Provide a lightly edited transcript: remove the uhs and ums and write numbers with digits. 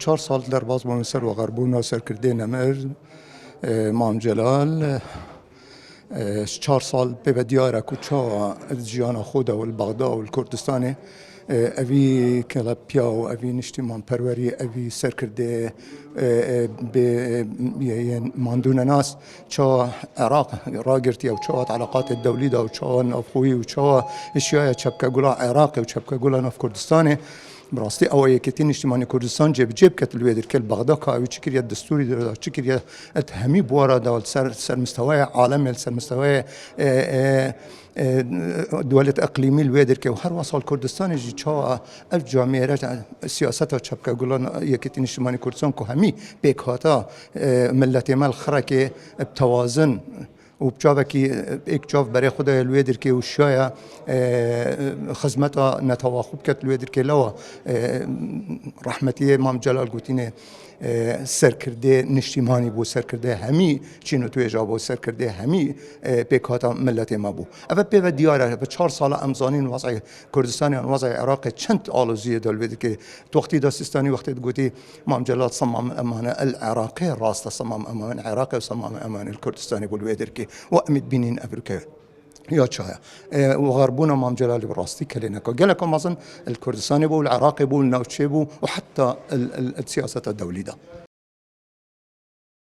4 سال در باز بوون سەر و غەربوون و سەرکردێنە مرد مام جلال 4 سال پێ بە دیارە کو چاوە ژیانە خۆدا و بەغدا و کوردستانê evî kela piya û evî niştîman perwerî evî serkirdê yên mandûna nas çawa Iraq ragirtiye û çawa eleqatê dewlî da û çawa navxwî û çawa eşyaya çepkegula Iraqê û çepkegula nav Kurdistanê bi rastî ew yekîtî niştimanî Kurdistan cêbicêb ket li wê derkel Bexda ka evî çi kiriye destûrî da çi kiriye et hemî buwara da ser mistewaya alemê li ser mistewaya دولت اقلیمی الویدر که هر وصل کردستان جی چا اف جامعه سیاست چپکه گلان یکی نشمانی کردستان که همی بیکاتا ملت مال خرکه بتوازن و بجاوه که ایک جاو برای خدا الویدر که وشایا خدمتا نتواخب کت الویدر که لوا رحمتی امام جلال گوتینه سرکرده نشتیمانی بو سرکرده همی چینو توی جا بو سرکرده همی پیکاتا ملت ما بو اول به دیاره به 4 سال امزانین وضع کردستانی و وضع عراق چند آلوزیه دال بده که وقتی داستانی وقتی گوتی امام جلال صمم امان العراقی راست صمم امان العراق و صمم امان الكردستاني بالويدر كي وامد بينين افريقيا يا شايا وغربونا مام جلال براستي كلنا قالكم اظن الكردستاني بو العراقي بو النوتشي بو وحتى السياسه الدوليه ده